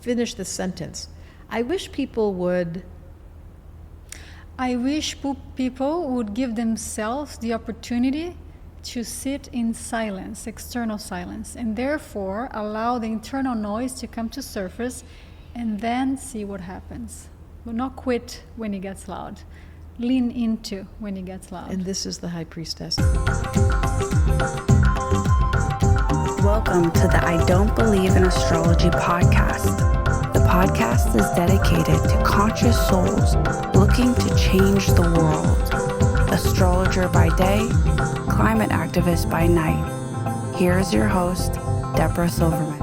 finish the sentence. I wish people would... I wish people would give themselves the opportunity to sit in silence, external silence, and therefore allow the internal noise to come to surface and then see what happens. But not quit when it gets loud. Lean into when it gets loud. And this is the High Priestess. Welcome to the I Don't Believe in Astrology podcast. The podcast is dedicated to conscious souls looking to change the world. Astrologer by day, climate activist by night. Here is your host, Debra Silverman.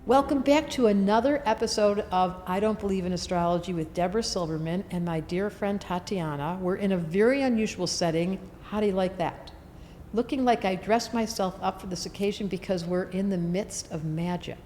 Welcome back to another episode of I Don't Believe in Astrology with Debra Silverman and my dear friend Tatiana. We're in a very unusual setting. How do you like that? Looking like I dressed myself up for this occasion because we're in the midst of magic.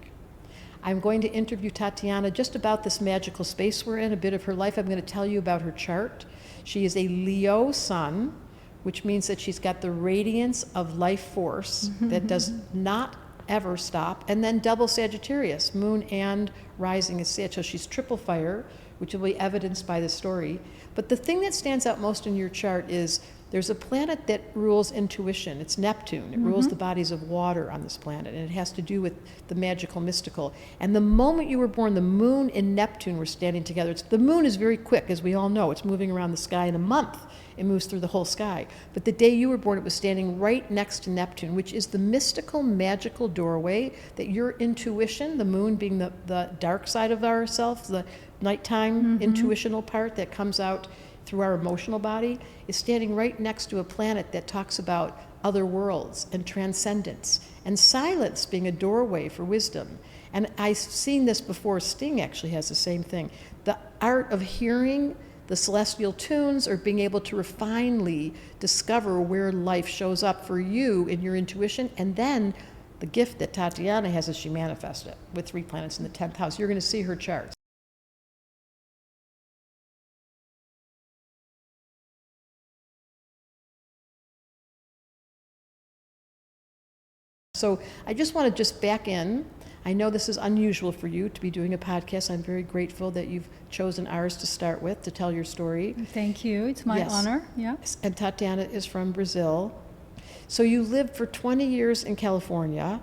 I'm going to interview Tatiana just about this magical space we're in, a bit of her life. I'm going to tell you about her chart. She is a Leo sun, which means that she's got the radiance of life force that does not ever stop, and then double Sagittarius, moon and rising is Sag, so she's triple fire, which will be evidenced by the story. But the thing that stands out most in your chart is there's a planet that rules intuition. It's Neptune. It rules the bodies of water on this planet, and it has to do with the magical, mystical. And the moment you were born, the moon and Neptune were standing together. The moon is very quick, as we all know. It's moving around the sky in a month. It moves through the whole sky. But the day you were born, it was standing right next to Neptune, which is the mystical, magical doorway that your intuition, the moon being the dark side of ourselves, the nighttime intuitional part that comes out through our emotional body, is standing right next to a planet that talks about other worlds and transcendence and silence being a doorway for wisdom. And I've seen this before. Sting actually has the same thing. The art of hearing the celestial tunes or being able to refinedly discover where life shows up for you in your intuition. And then the gift that Tatiana has is she manifests it with 3 planets in the 10th house. You're going to see her charts. So I just want to back in. I know this is unusual for you to be doing a podcast. I'm very grateful that you've chosen ours to start with, to tell your story. Thank you. It's my honor. Yeah. And Tatiana is from Brazil. So you lived for 20 years in California,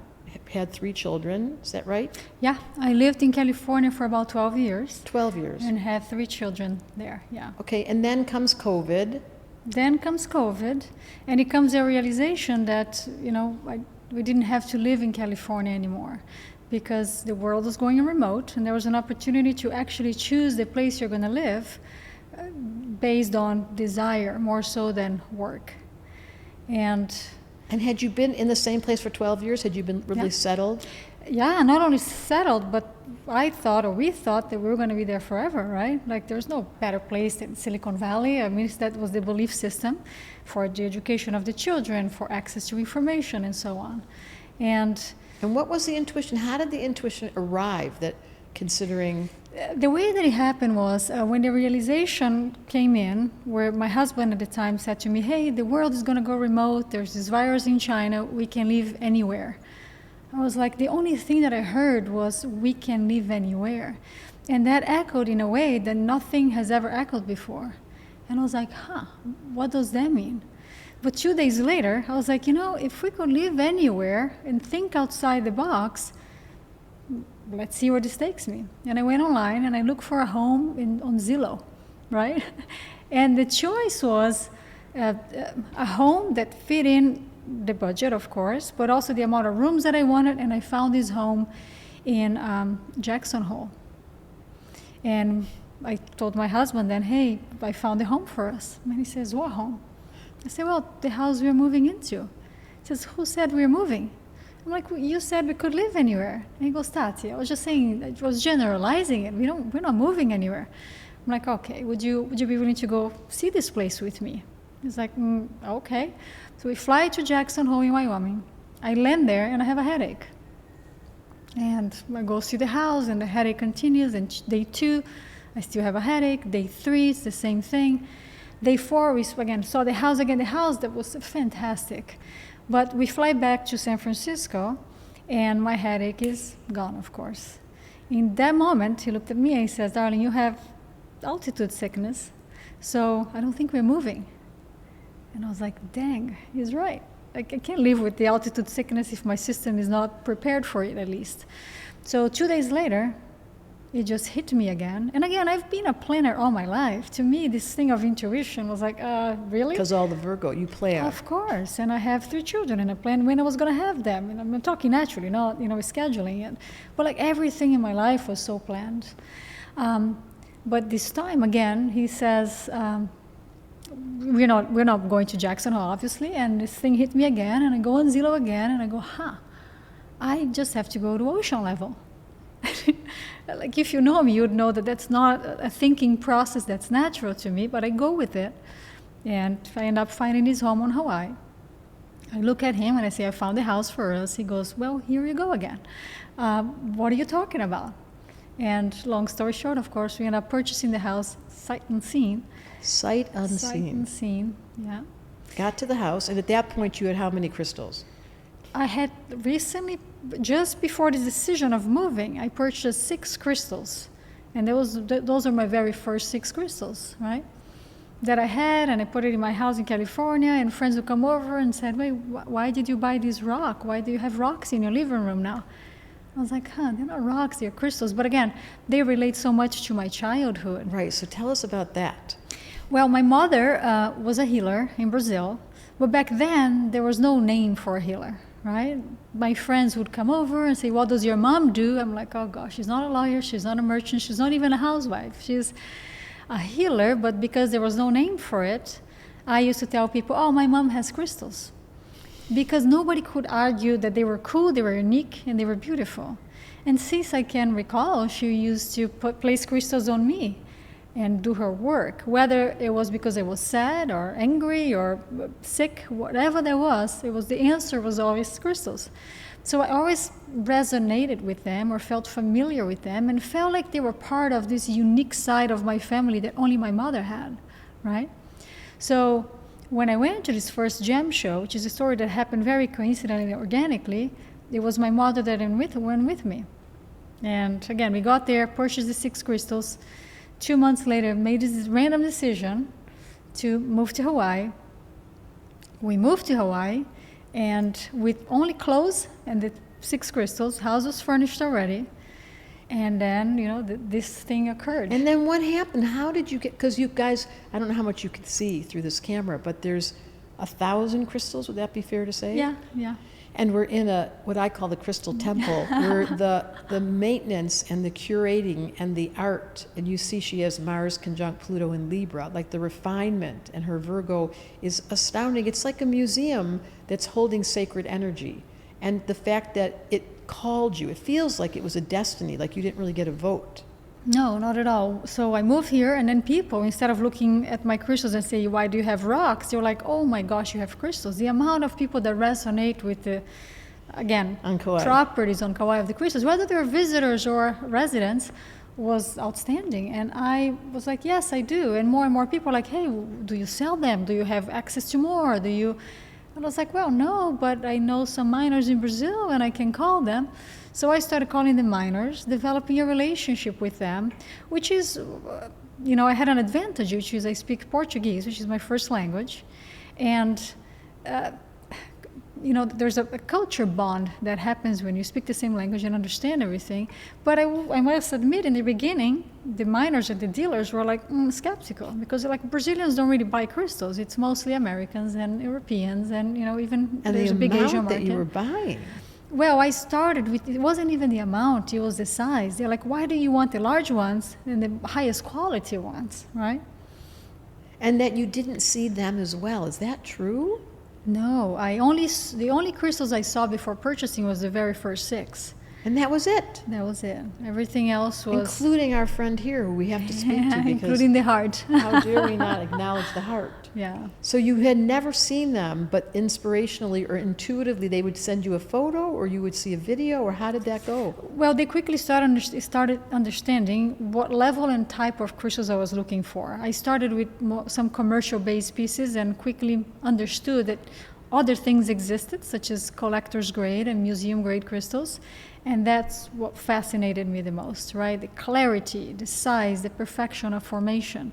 had 3 children. Is that right? Yeah. I lived in California for about 12 years. 12 years. And had 3 children there. Yeah. Okay. And then comes COVID. Then comes COVID. And it comes a realization that, we didn't have to live in California anymore, because the world was going remote and there was an opportunity to actually choose the place you're going to live based on desire more so than work. And had you been in the same place for 12 years? Had you been really settled? Yeah, not only settled, but we thought that we were going to be there forever, right? Like there's no better place than Silicon Valley. I mean, that was the belief system for the education of the children, for access to information and so on. And what was the intuition? How did the intuition arrive that considering? The way that it happened was when the realization came in, where my husband at the time said to me, hey, the world is going to go remote. There's this virus in China. We can live anywhere. I was like, the only thing that I heard was we can live anywhere. And that echoed in a way that nothing has ever echoed before. And I was like, what does that mean? But 2 days later, I was like, if we could live anywhere and think outside the box, let's see where this takes me. And I went online and I looked for a home on Zillow, right? And the choice was a home that fit in the budget, of course, but also the amount of rooms that I wanted. And I found this home in Jackson Hole. And I told my husband then, hey, I found a home for us. And he says, what home? I said, well, the house we're moving into. He says, who said we're moving? I'm like, well, you said we could live anywhere. And he goes, Tati, I was just saying, I was generalizing it. We're not moving anywhere. I'm like, okay, would you be willing to go see this place with me? He's like, okay. So we fly to Jackson Hole in Wyoming. I land there and I have a headache. And I go see the house and the headache continues. And day 2, I still have a headache. Day 3, it's the same thing. Day 4, we again saw the house again. The house that was fantastic. But we fly back to San Francisco, and my headache is gone, of course. In that moment, he looked at me and he says, darling, you have altitude sickness, so I don't think we're moving. And I was like, dang, he's right. Like, I can't live with the altitude sickness if my system is not prepared for it, at least. So 2 days later, it just hit me again. And again, I've been a planner all my life. To me, this thing of intuition was like, really? Because all the Virgo, you plan. Of course. And I have 3 children, and I planned when I was going to have them. And I'm talking naturally, not, scheduling it. But like everything in my life was so planned. But this time, again, he says, we're not going to Jackson Hole, obviously. And this thing hit me again, and I go on Zillow again, and I go, I just have to go to ocean level. Like, if you know me, you'd know that that's not a thinking process that's natural to me, but I go with it. And I end up finding this home on Hawaii. I look at him and I say, I found a house for us. He goes, well, here you go again. What are you talking about? And long story short, of course, we end up purchasing the house sight unseen. Sight unseen. Sight unseen, yeah. Got to the house, and at that point you had how many crystals? I had recently, just before the decision of moving, I purchased 6 crystals. And those are my very first 6 crystals, right? That I had, and I put it in my house in California, and friends would come over and said, wait, why did you buy this rock? Why do you have rocks in your living room now? I was like, they're not rocks, they're crystals. But again, they relate so much to my childhood. Right, so tell us about that. Well, my mother was a healer in Brazil, but back then there was no name for a healer. Right? My friends would come over and say, what does your mom do? I'm like, oh gosh, she's not a lawyer, she's not a merchant, she's not even a housewife. She's a healer, but because there was no name for it, I used to tell people, oh, my mom has crystals. Because nobody could argue that they were cool, they were unique, and they were beautiful. And since I can recall, she used to place crystals on me and do her work, whether it was because I was sad or angry or sick, whatever there was, the answer was always crystals. So I always resonated with them or felt familiar with them and felt like they were part of this unique side of my family that only my mother had, right? So when I went to this first gem show, which is a story that happened very coincidentally and organically, it was my mother that went with me. And again, we got there, purchased the 6 crystals. 2 months later, made this random decision to move to Hawaii. We moved to Hawaii, and with only clothes and the 6 crystals, house was furnished already. And then, this thing occurred. And then what happened? How did you get, because you guys, I don't know how much you can see through this camera, but there's 1,000 crystals, would that be fair to say? Yeah. And we're in what I call the crystal temple, where the maintenance and the curating and the art, and you see she has Mars conjunct Pluto in Libra, like the refinement, and her Virgo is astounding. It's like a museum that's holding sacred energy. And the fact that it called you, it feels like it was a destiny, like you didn't really get a vote. No, not at all. So I moved here, and then people, instead of looking at my crystals and say, why do you have rocks? They're like, oh my gosh, you have crystals. The amount of people that resonate with the, again, properties on Kauai of the crystals, whether they're visitors or residents, was outstanding. And I was like, yes, I do. And more people are like, hey, do you sell them? Do you have access to more? And I was like, well, no, but I know some miners in Brazil, and I can call them. So I started calling the miners, developing a relationship with them, which is, I had an advantage, which is I speak Portuguese, which is my first language. And, there's a culture bond that happens when you speak the same language and understand everything. But I must admit, in the beginning, the miners and the dealers were like skeptical, because Brazilians don't really buy crystals. It's mostly Americans and Europeans, and even there's a big Asian market. And the amount that you were buying. Well, I started with, it wasn't even the amount, it was the size. They're like, why do you want the large ones and the highest quality ones, right? And that you didn't see them as well. Is that true? No, the only crystals I saw before purchasing was the very first 6. And that was it? That was it. Everything else was... Including our friend here, who we have to speak to, because... including the heart. How dare we not acknowledge the heart? Yeah. So you had never seen them, but inspirationally or intuitively, they would send you a photo, or you would see a video, or how did that go? Well, they quickly started understanding what level and type of crystals I was looking for. I started with some commercial-based pieces and quickly understood that other things existed, such as collector's grade and museum grade crystals. And that's what fascinated me the most, right? The clarity, the size, the perfection of formation.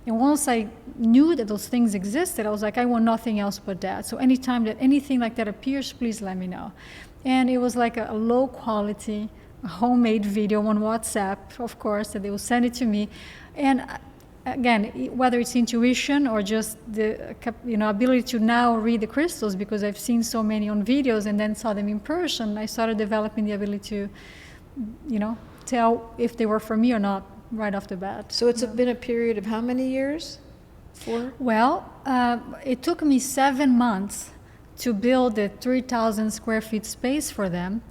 And once I knew that those things existed, I was like, I want nothing else but that. So anytime that anything like that appears, please let me know. And it was like a low quality, homemade video on WhatsApp, of course, that they will send it to me. And again, whether it's intuition or just the ability to now read the crystals, because I've seen so many on videos and then saw them in person, I started developing the ability to, tell if they were for me or not right off the bat. So it's been a period of how many years? 4? Well, it took me 7 months to build a 3,000 square feet space for them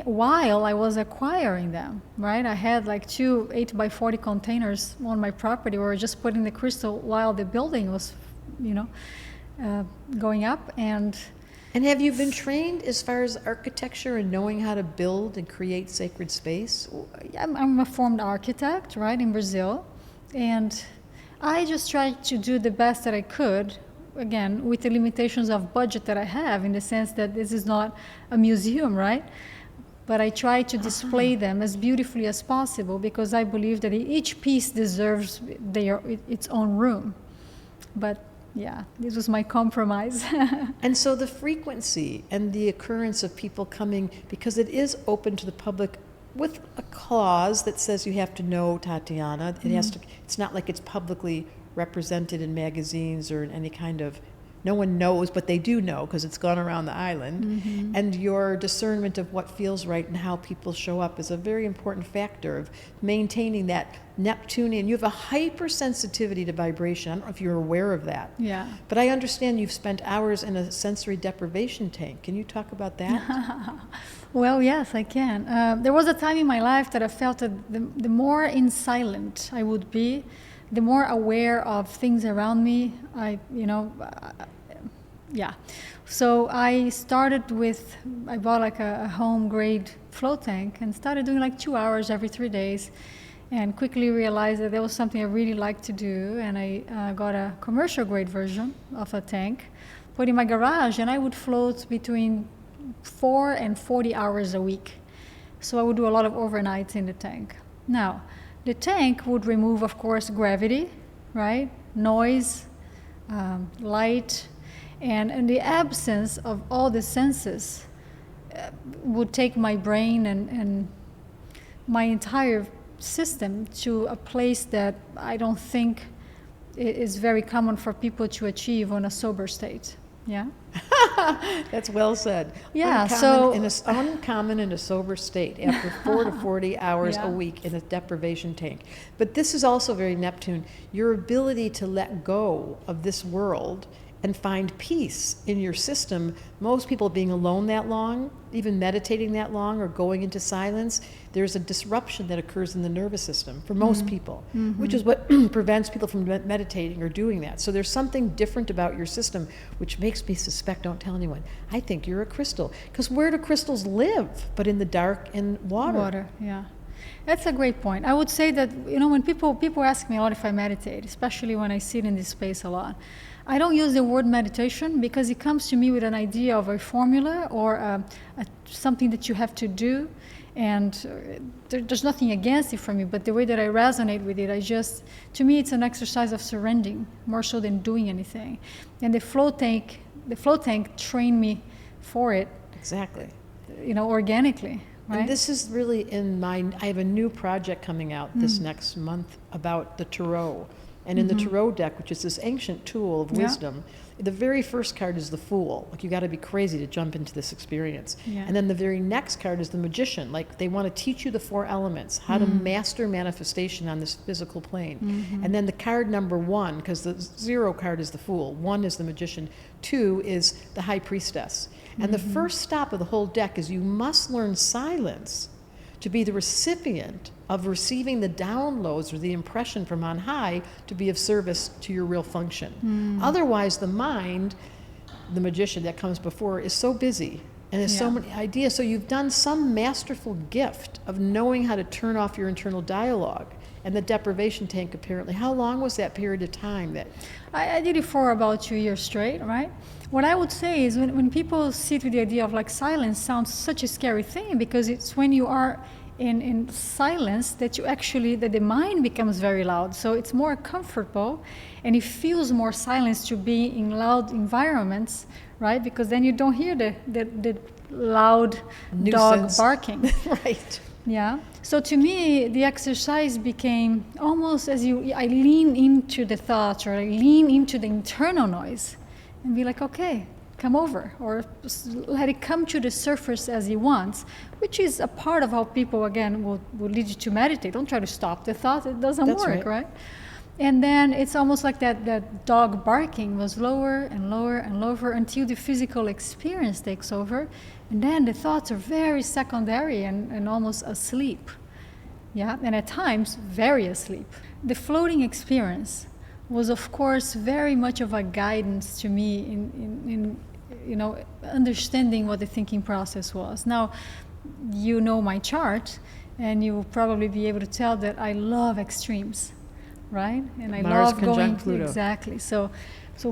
while I was acquiring them, right? I had like 2 8x40 containers on my property where I was just putting the crystal while the building was, going up. And have you been trained as far as architecture and knowing how to build and create sacred space? I'm a formed architect, right, in Brazil. And I just tried to do the best that I could, again, with the limitations of budget that I have, in the sense that this is not a museum, right? But I try to display them as beautifully as possible, because I believe that each piece deserves its own room. But yeah, this was my compromise. And so the frequency and the occurrence of people coming, because it is open to the public with a clause that says you have to know Tatiana. It has to. It's not like it's publicly represented in magazines or in any kind of. No one knows, but they do know because it's gone around the island. Mm-hmm. And your discernment of what feels right and how people show up is a very important factor of maintaining that Neptunian. You have a hypersensitivity to vibration. I don't know if you're aware of that. Yeah. But I understand you've spent hours in a sensory deprivation tank. Can you talk about that? Well, yes, I can. There was a time in my life that I felt that the more in silent I would be, the more aware of things around me, So I started I bought like a home grade flow tank and started doing like 2 hours every 3 days, and quickly realized that was something I really liked to do. And I got a commercial grade version of a tank, put in my garage, and I would float between 4 and 40 hours a week. So I would do a lot of overnights in the tank. Now, the tank would remove, of course, gravity, right? Noise, light, and the absence of all the senses would take my brain and my entire system to a place that I don't think is very common for people to achieve on a sober state. Yeah. That's well said. Yeah. Uncommon in a sober state after 4 to 40 hours a week in a deprivation tank. But this is also very Neptune. Your ability to let go of this world and find peace in your system. Most people being alone that long, even meditating that long or going into silence, there's a disruption that occurs in the nervous system for most people, which is what prevents people from meditating or doing that. So there's something different about your system, which makes me suspect, don't tell anyone, I think you're a crystal. Because where do crystals live but in the dark and water? Water, yeah. That's a great point. I would say that, when people ask me a lot if I meditate, especially when I sit in this space a lot, I don't use the word meditation because it comes to me with an idea of a formula or something that you have to do, and there's nothing against it for me, but the way that I resonate with it, to me it's an exercise of surrendering more so than doing anything. And the flow tank trained me for it. Exactly. Organically. Right? And this is really I have a new project coming out this next month about the Tarot. And in the Tarot deck, which is this ancient tool of wisdom, the very first card is the Fool. Like, you got to be crazy to jump into this experience. Yeah. And then the very next card is the Magician. Like, they want to teach you the 4 elements, how to master manifestation on this physical plane. And then the card number 1, because the 0 card is the Fool, 1 is the Magician, 2 is the High Priestess. And the first stop of the whole deck is you must learn silence to be the recipient of receiving the downloads or the impression from on high to be of service to your real function. Otherwise, the mind, the Magician that comes before, is so busy and there's so many ideas. So you've done some masterful gift of knowing how to turn off your internal dialogue and the deprivation tank apparently. How long was that period of time that? I did it for about 2 years straight, right? What I would say is when people sit with the idea of like silence sounds such a scary thing, because it's when you are in silence that you actually, that the mind becomes very loud. So it's more comfortable and it feels more silence to be in loud environments, right? Because then you don't hear the loud Nuisance. dog barking. Right. Yeah. So to me, the exercise became almost as I lean into the thoughts, or I lean into the internal noise and be like, okay, come over, or let it come to the surface as it wants, which is a part of how people, again, will lead you to meditate. Don't try to stop the thought. It doesn't That's work, right? And then it's almost like that dog barking was lower and lower and lower until the physical experience takes over. And then the thoughts are very secondary and almost asleep. Yeah, and at times, very asleep. The floating experience was, of course, very much of a guidance to me in understanding what the thinking process was. Now, you know my chart, and you will probably be able to tell that I love extremes, right? And I Mars love going conjunct Pluto. exactly. So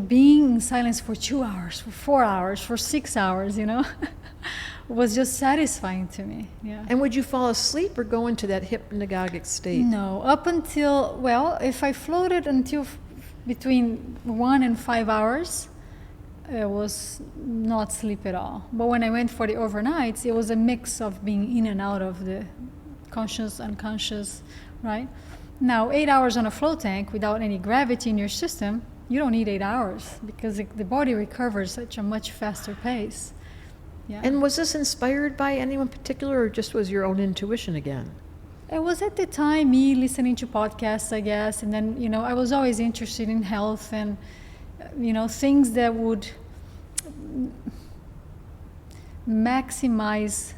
being in silence for 2 hours, for 4 hours, for 6 hours, was just satisfying to me. Yeah. And would you fall asleep or go into that hypnagogic state? No, up until, well, if I floated until between 1 and 5 hours, it was not sleep at all. But when I went for the overnights, it was a mix of being in and out of the conscious, unconscious, right? Now, 8 hours on a float tank without any gravity in your system, you don't need 8 hours, because the body recovers at a much faster pace. Yeah. And was this inspired by anyone particular, or just was your own intuition again? It was at the time me listening to podcasts, I guess, and then, I was always interested in health and, things that would maximize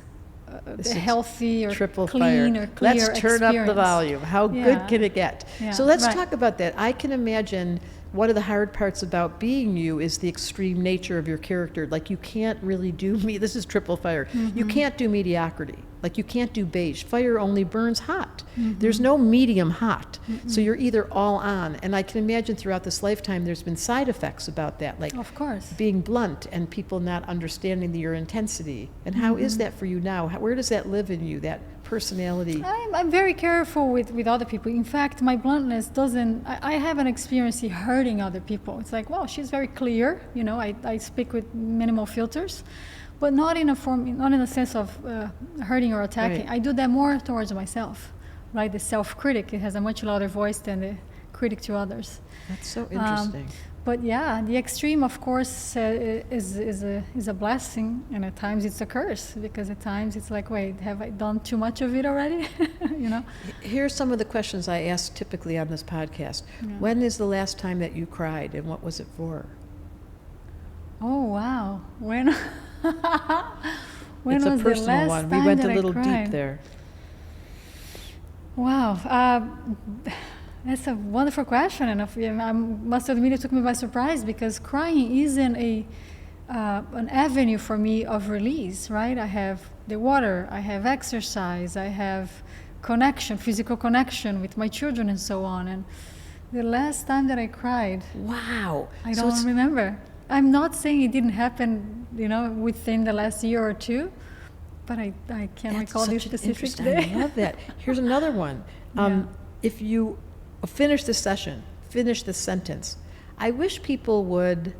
a healthy or triple clean fire. or clear Let's turn up the experience. volume. How Yeah. good can it get? Yeah, So let's right. talk about that. I can imagine one of the hard parts about being you is the extreme nature of your character. Like, you can't really do this is triple fire. You can't do mediocrity. Like, you can't do beige. Fire only burns hot. There's no medium hot. So you're either all on. And I can imagine throughout this lifetime there's been side effects about that, like Of course. being blunt and people not understanding your intensity. And how is that for you now? Where does that live in you, that personality? I'm very careful with other people. In fact, my bluntness doesn't, I haven't experienced it hurting other people. It's like, well, she's very clear. I speak with minimal filters, but not in a sense of hurting or attacking. Right. I do that more towards myself, right? The self-critic, it has a much louder voice than the critic to others. That's so interesting. But yeah, the extreme, of course, is a blessing, and at times it's a curse, because at times it's like, wait, have I done too much of it already? Here's some of the questions I ask typically on this podcast. Yeah. When is the last time that you cried, and what was it for? Oh wow! When It's was a the personal last one. We time went that a I little cried? deep there. Wow, that's a wonderful question, and I must admit it took me by surprise, because crying isn't an avenue for me of release, right? I have the water, I have exercise, I have connection, physical connection with my children and so on. And the last time that I cried, Wow. I So don't it's- remember. I'm not saying it didn't happen, within the last year or two, but I can't That's recall the such an specific interesting- day. I love that. Here's another one. Yeah. If you finish this session, finish this sentence. I wish people would.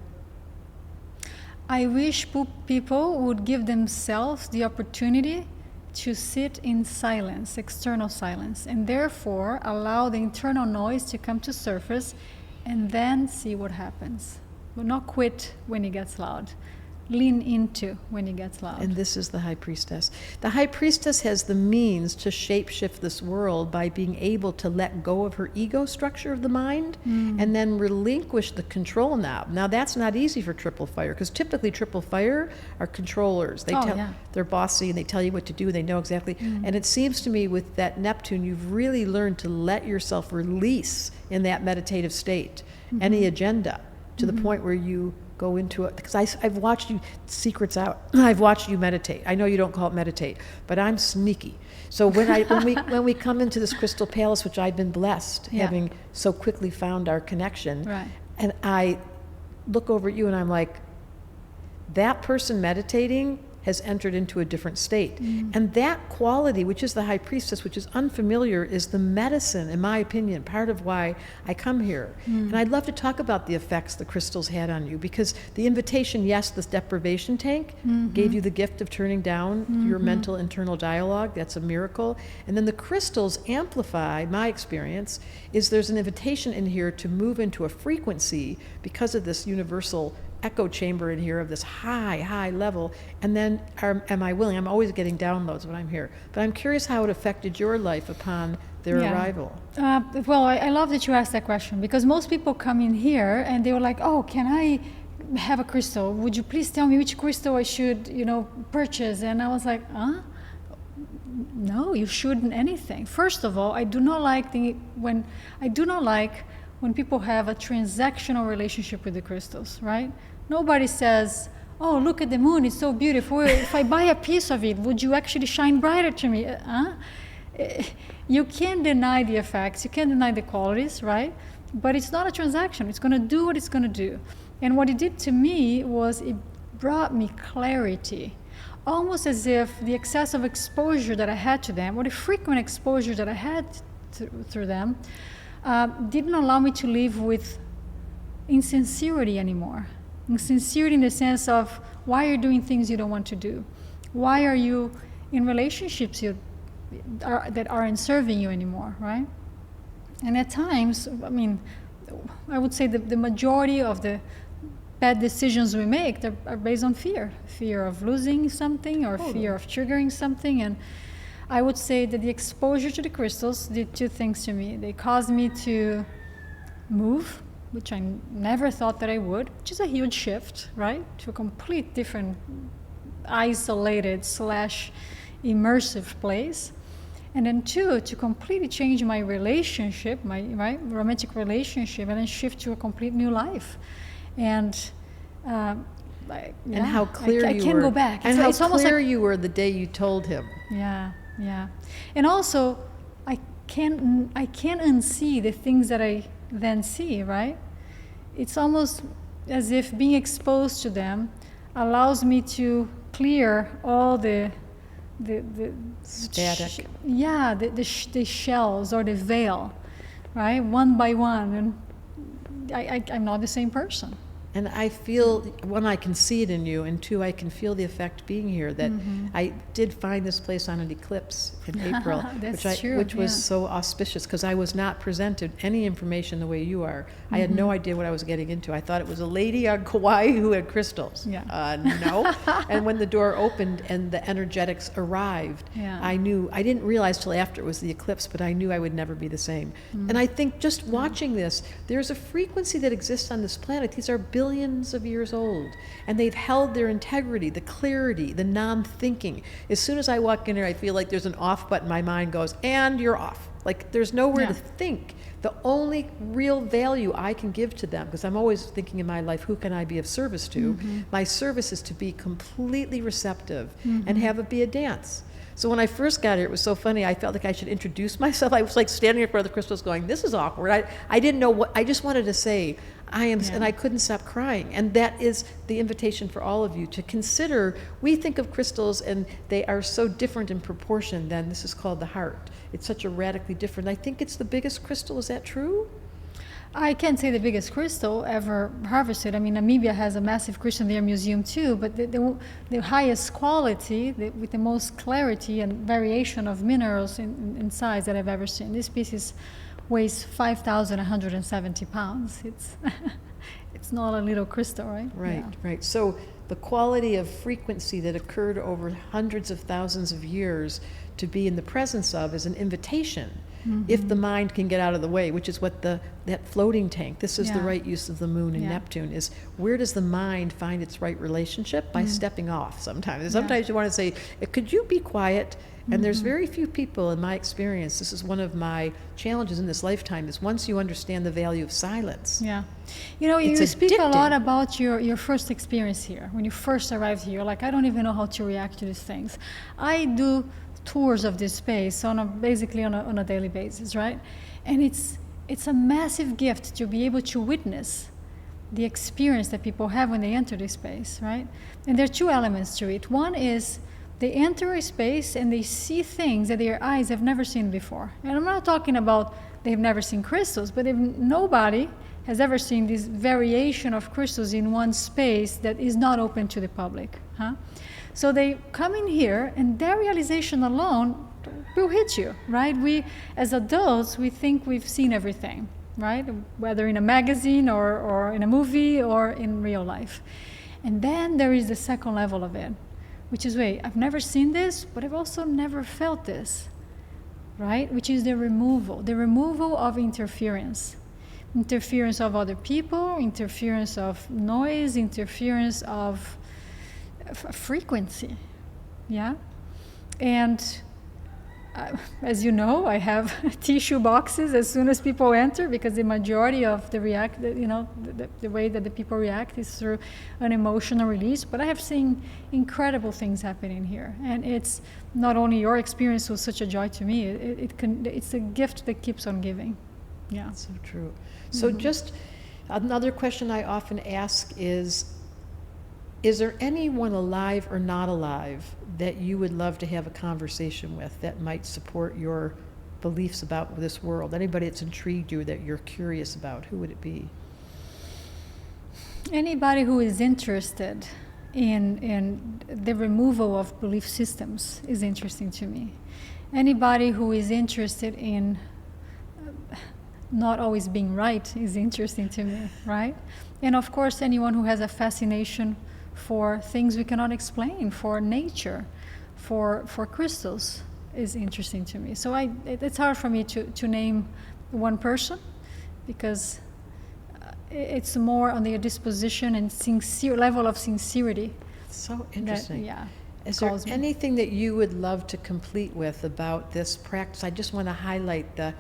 I wish people would give themselves the opportunity to sit in silence, external silence, and therefore allow the internal noise to come to surface, and then see what happens. But not quit when it gets loud. Lean into when it gets loud. And this is the High Priestess. The High Priestess has the means to shape-shift this world by being able to let go of her ego structure of the mind and then relinquish the control knob. Now, that's not easy for triple fire, because typically triple fire are controllers. They're bossy, and they tell you what to do, and they know exactly. And it seems to me with that Neptune, you've really learned to let yourself release in that meditative state any agenda, to the point where you go into it, because I've watched you, secrets out, I've watched you meditate. I know you don't call it meditate, but I'm sneaky. So when we come into this crystal palace, which I've been blessed, having so quickly found our connection, Right. and I look over at you and I'm like, that person meditating has entered into a different state. And that quality, which is the High Priestess, which is unfamiliar, is the medicine, in my opinion, part of why I come here. And I'd love to talk about the effects the crystals had on you, because the invitation, yes, this deprivation tank gave you the gift of turning down your mental internal dialogue. That's a miracle. And then the crystals amplify, my experience, is there's an invitation in here to move into a frequency because of this universal echo chamber in here of this high level. And then am I willing? I'm always getting downloads when I'm here. But I'm curious how it affected your life upon their arrival. Well, I love that you asked that question, because most people come in here and they were like, oh, can I have a crystal? Would you please tell me which crystal I should, purchase? And I was like, no, you shouldn't anything. First of all, I do not like when people have a transactional relationship with the crystals, right? Nobody says, oh, look at the moon, it's so beautiful. If I buy a piece of it, would you actually shine brighter to me? You can't deny the effects, you can't deny the qualities, right? But it's not a transaction. It's going to do what it's going to do. And what it did to me was it brought me clarity, almost as if the excessive exposure that I had to them, or the frequent exposure that I had through them, didn't allow me to live with insincerity anymore. Insincerity in the sense of, why are you doing things you don't want to do? Why are you in relationships that aren't serving you anymore, right? And at times, I would say the majority of the bad decisions we make are based on fear of losing something, or fear of triggering something. And I would say that the exposure to the crystals did two things to me. They caused me to move, which I never thought that I would, which is a huge shift, right? To a complete different, isolated / immersive place. And then two, to completely change my relationship, my romantic relationship, and then shift to a complete new life. And and how clear I can't go back. And how clear you were the day you told him. Yeah. And also, I can't unsee the things that I then see, right? It's almost as if being exposed to them allows me to clear all the static. The shells or the veil, right? One by one, and I'm not the same person. And I feel, one, I can see it in you, and two, I can feel the effect being here, that I did find this place on an eclipse in April, which was so auspicious, because I was not presented any information the way you are. I had no idea what I was getting into. I thought it was a lady on Kauai who had crystals. No. And when the door opened and the energetics arrived, I knew, I didn't realize till after it was the eclipse, but I knew I would never be the same. And I think just watching this, there's a frequency that exists on this planet. These are billions of years old, and they've held their integrity, the clarity, the non-thinking. As soon as I walk in here, I feel like there's an off button. My mind goes, and you're off. Like there's nowhere to think. The only real value I can give to them, because I'm always thinking in my life, who can I be of service to? My service is to be completely receptive and have it be a dance. So when I first got here, it was so funny. I felt like I should introduce myself. I was like standing in front of the crystals going, this is awkward. I didn't know what, I just wanted to say, and I couldn't stop crying. And that is the invitation for all of you to consider. We think of crystals and they are so different in proportion than this is called the heart. It's such a radically different. I think it's the biggest crystal. Is that true? I can't say the biggest crystal ever harvested. I mean, Namibia has a massive crystal in their museum too, but the highest quality, with the most clarity and variation of minerals in size that I've ever seen. This species weighs 5,170 pounds. It's not a little crystal, right? Right. So the quality of frequency that occurred over hundreds of thousands of years to be in the presence of is an invitation. If the mind can get out of the way, which is what that floating tank, this is the right use of the moon and Neptune, is where does the mind find its right relationship? By stepping off sometimes. Sometimes you want to say, could you be quiet? And there's very few people, in my experience, this is one of my challenges in this lifetime, is once you understand the value of silence. Yeah. You know, It's you speak a lot addicting. about your first experience here. When you first arrived here, like, I don't even know how to react to these things. I do tours of this space basically on a daily basis, right? And it's a massive gift to be able to witness the experience that people have when they enter this space, right? And there are two elements to it. One is they enter a space and they see things that their eyes have never seen before. And I'm not talking about they've never seen crystals, but nobody has ever seen this variation of crystals in one space that is not open to the public. Huh? So they come in here, and their realization alone will hit you, right? We, as adults, we think we've seen everything, right? Whether in a magazine or in a movie or in real life. And then there is the second level of it, which is, wait, I've never seen this, but I've also never felt this, right? Which is the removal of interference of other people, interference of noise, interference of frequency, yeah? And as you know, I have tissue boxes as soon as people enter, because the majority of the way that the people react is through an emotional release. But I have seen incredible things happening here, and it's not only your experience was such a joy to me. It's a gift that keeps on giving. Yeah. So true. So just another question I often ask is there anyone alive or not alive that you would love to have a conversation with that might support your beliefs about this world? Anybody that's intrigued you that you're curious about? Who would it be? Anybody who is interested in the removal of belief systems is interesting to me. Anybody who is interested in not always being right is interesting to me, right? And of course, anyone who has a fascination for things we cannot explain, for nature, for crystals, is interesting to me. So it's hard for me to name one person, because it's more on their disposition and level of sincerity. So interesting. That, yeah. Is there anything that you would love to complete with about this practice? I just want to highlight the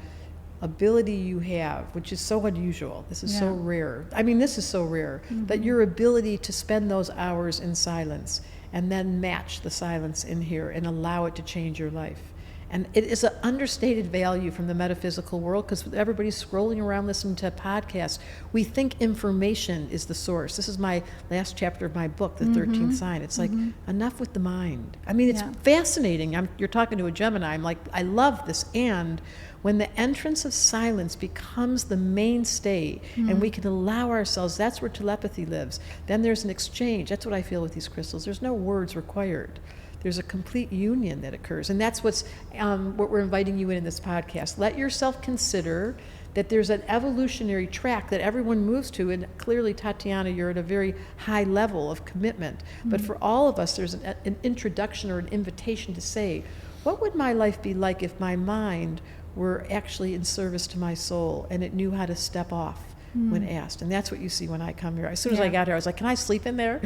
ability you have, which is so unusual. This is so rare. I mean, this is so rare, but your ability to spend those hours in silence and then match the silence in here and allow it to change your life. And it is an understated value from the metaphysical world, because everybody's scrolling around listening to podcasts. We think information is the source. This is my last chapter of my book, The 13th Sign. It's like, enough with the mind. I mean, it's fascinating. You're talking to a Gemini. I'm like, I love this. And when the entrance of silence becomes the mainstay and we can allow ourselves, that's where telepathy lives. Then there's an exchange. That's what I feel with these crystals. There's no words required. There's a complete union that occurs. And that's what we're inviting you in this podcast. Let yourself consider that there's an evolutionary track that everyone moves to. And clearly, Tatiana, you're at a very high level of commitment. But for all of us, there's an introduction or an invitation to say, what would my life be like if my mind were actually in service to my soul and it knew how to step off when asked? And that's what you see when I come here. As soon as I got here, I was like, can I sleep in there?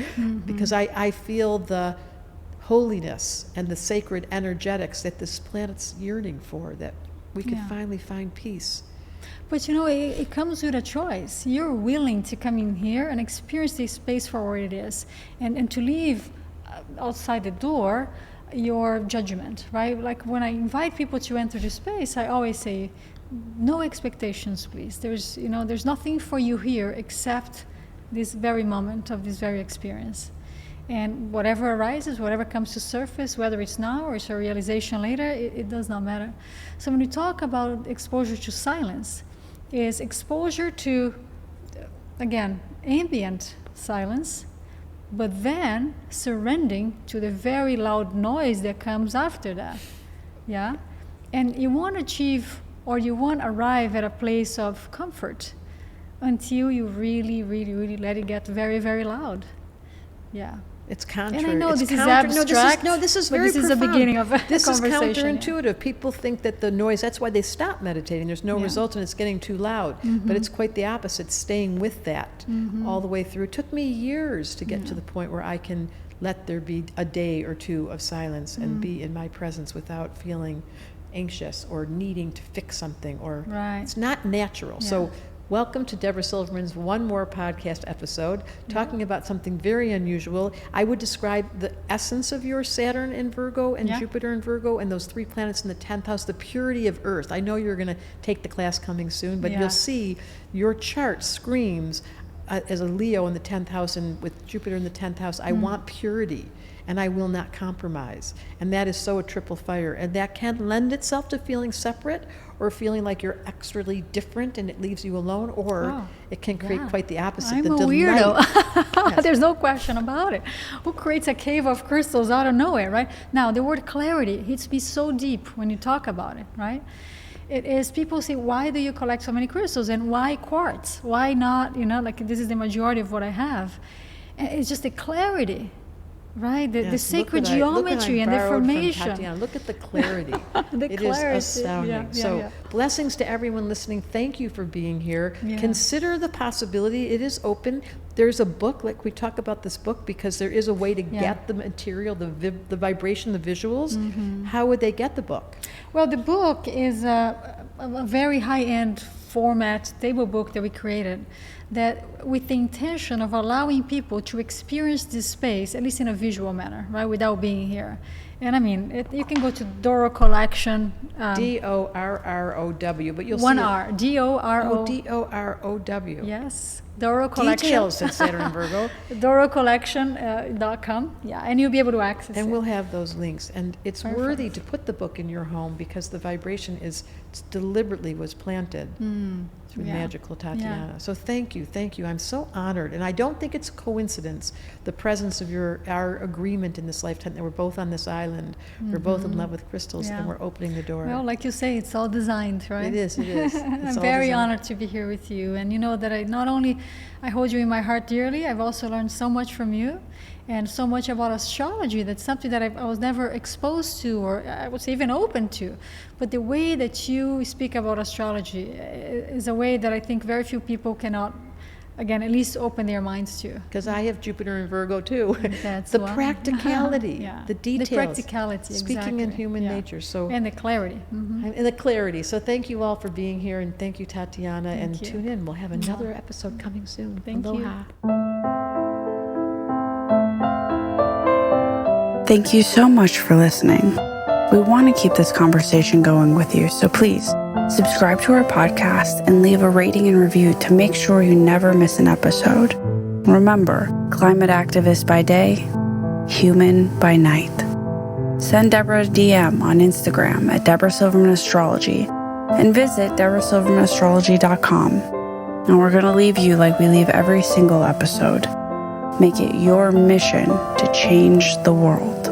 Because I feel the holiness and the sacred energetics that this planet's yearning for, that we could finally find peace. But you know, it comes with a choice. You're willing to come in here and experience this space for what it is, and to leave outside the door your judgment, right? Like when I invite people to enter the space, I always say, no expectations, please. There's nothing for you here except this very moment of this very experience. And whatever arises, whatever comes to surface, whether it's now or it's a realization later, it does not matter. So when we talk about exposure to silence, is exposure to, again, ambient silence, but then surrendering to the very loud noise that comes after that, yeah? And you won't achieve, or you won't arrive at a place of comfort until you really, really, really let it get very, very loud, yeah. It's contrary. And I know it's this is abstract. This is very this is profound. the beginning of a this conversation. This is counterintuitive. People think that the noise, that's why they stop meditating. There's no result and it's getting too loud. But it's quite the opposite, staying with that all the way through. It took me years to get to the point where I can let there be a day or two of silence and be in my presence without feeling anxious or needing to fix something, or it's not natural. So welcome to Debra Silverman's one more podcast episode, talking about something very unusual. I would describe the essence of your Saturn in Virgo and Jupiter in Virgo and those 3 planets in the 10th house, the purity of Earth. I know you're going to take the class coming soon, but you'll see your chart screams, as a Leo in the 10th house and with Jupiter in the 10th house, I want purity and I will not compromise. And that is so a triple fire. And that can lend itself to feeling separate or feeling like you're extremely different and it leaves you alone, or it can create quite the opposite. I'm the a delight. weirdo. There's no question about it. Who creates a cave of crystals out of nowhere, right? Now, the word clarity hits me so deep when you talk about it, right? It is, people say, why do you collect so many crystals and why quartz? Why not, like this is the majority of what I have. And it's just the clarity, right? The sacred geometry and the formation. Look at the clarity. It clarity. is astounding. Blessings to everyone listening. Thank you for being here. Consider the possibility. It is open. There's a book, like we talk about this book, because there is a way to get the material, the vibration, the visuals. How would they get the book? Well, the book is a very high-end format table book that we created, that with the intention of allowing people to experience this space, at least in a visual manner, right, without being here. And I mean, you can go to Dorow Collection. Dorrow, but you'll see one R, D-O-R-O. Dorrow. Yes, Dorow Collection. Details at Saturn and Virgo. DorrowCollection.com. And you'll be able to access it. And we'll have those links. And it's worthy to put the book in your home because the vibration deliberately was planted through magical Tatiana. So thank you. I'm so honored. And I don't think it's a coincidence, the presence of our agreement in this lifetime, that we're both on this island. We're both in love with crystals and we're opening the door. Well, like you say, it's all designed, right? It is. I'm very honored to be here with you. And you know that I hold you in my heart dearly, I've also learned so much from you and so much about astrology. That's something that I was never exposed to, or I was even open to. But the way that you speak about astrology is a way that I think very few people cannot, again, at least open their minds to. Because I have Jupiter in Virgo too. That's the practicality, the details. The practicality, speaking in human nature. So and the clarity. And the clarity. So thank you all for being here, and thank you, Tatiana. Thank you. Tune in. We'll have another episode coming soon. Thank Aloha. Thank you so much for listening. We want to keep this conversation going with you, so please subscribe to our podcast and leave a rating and review to make sure you never miss an episode. Remember, climate activist by day, human by night. Send Debra a DM on Instagram at Debra Silverman Astrology and visit DebraSilvermanAstrology.com. And we're going to leave you like we leave every single episode. Make it your mission to change the world.